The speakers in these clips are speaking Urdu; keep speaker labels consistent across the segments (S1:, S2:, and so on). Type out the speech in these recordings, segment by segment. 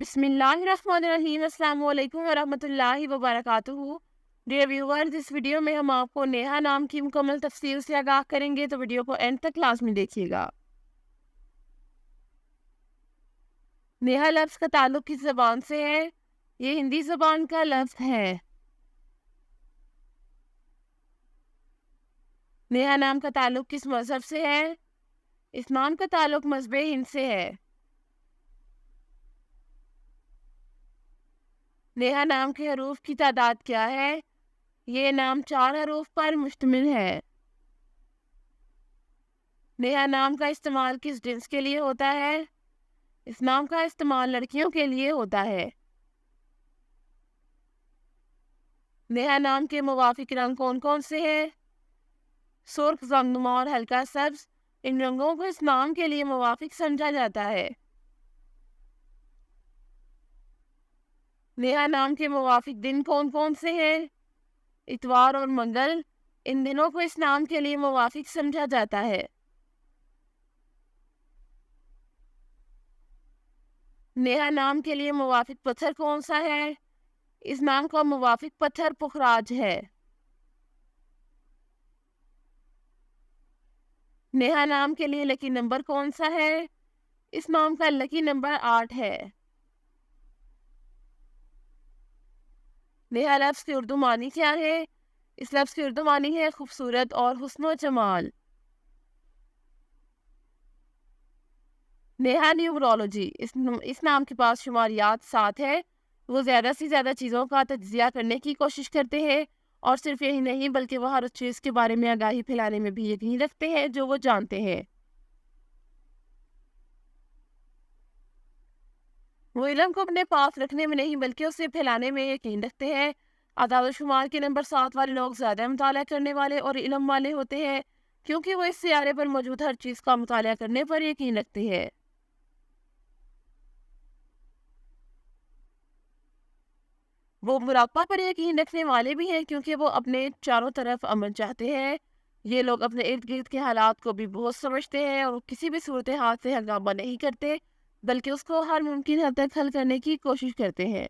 S1: بسم اللہ الرحمن الرحیم۔ السلام علیکم ورحمۃ اللہ وبرکاتہ۔ ڈیئر ویورز، اس ویڈیو میں ہم آپ کو نیہا نام کی مکمل تفصیل سے آگاہ کریں گے، تو ویڈیو کو اینڈ تک لازمی دیکھیے گا۔ نیہا لفظ کا تعلق کس زبان سے ہے؟ یہ ہندی زبان کا لفظ ہے۔ نیہا نام کا تعلق کس مذہب سے ہے؟ اس نام کا تعلق مذہب ہند سے ہے۔ نیہا نام کے حروف کی تعداد کیا ہے؟ یہ نام 4 حروف پر مشتمل ہے۔ نیہا نام کا استعمال کس جنس کے لیے ہوتا ہے؟ اس نام کا استعمال لڑکیوں کے لیے ہوتا ہے۔ نیہا نام کے موافق رنگ کون کون سے ہیں؟ سرخ، زرد اور ہلکا سبز، ان رنگوں کو اس نام کے لیے موافق سمجھا جاتا ہے۔ نیہا نام کے موافق دن کون کون سے ہیں؟ اتوار اور منگل، ان دنوں کو اس نام کے لیے موافق سمجھا جاتا ہے۔ نیہا نام کے لیے موافق پتھر کون سا ہے؟ اس نام کا موافق پتھر پخراج ہے۔ نیہا نام کے لیے لکی نمبر کون سا ہے؟ اس نام کا لکی نمبر 8 ہے۔ نیہا لفظ کی اردو معنی کیا ہے؟ اس لفظ کی اردو معنی ہے خوبصورت اور حسن و جمال۔ نیہا نیومرولوجی، اس نام کے پاس شماریات 7 ہے۔ وہ زیادہ سے زیادہ چیزوں کا تجزیہ کرنے کی کوشش کرتے ہیں، اور صرف یہی نہیں بلکہ وہ ہر چیز کے بارے میں آگاہی پھیلانے میں بھی یقین رکھتے ہیں جو وہ جانتے ہیں۔ وہ علم کو اپنے پاس رکھنے میں نہیں بلکہ اسے پھیلانے میں یقین رکھتے ہیں۔ اعداد و شمار کے نمبر 7 والے لوگ زیادہ مطالعہ کرنے والے اور علم والے ہوتے ہیں، کیونکہ وہ اس سیارے پر موجود ہر چیز کا مطالعہ کرنے پر یقین رکھتے ہیں۔ وہ مراقبہ پر یقین رکھنے والے بھی ہیں، کیونکہ وہ اپنے چاروں طرف امن چاہتے ہیں۔ یہ لوگ اپنے ارد گرد کے حالات کو بھی بہت سمجھتے ہیں، اور وہ کسی بھی صورتحال سے ہنگامہ نہیں کرتے بلکہ اس کو ہر ممکن حد تک حل کرنے کی کوشش کرتے ہیں۔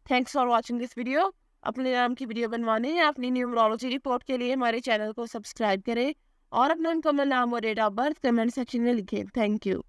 S1: Thanks for watching this video. اپنے نام کی ویڈیو بنوانے یا اپنی نیومرولوجی رپورٹ کے لیے ہمارے چینل کو سبسکرائب کریں، اور اپنا مکمل نام اور date of birth comment section میں لکھیں۔ Thank you.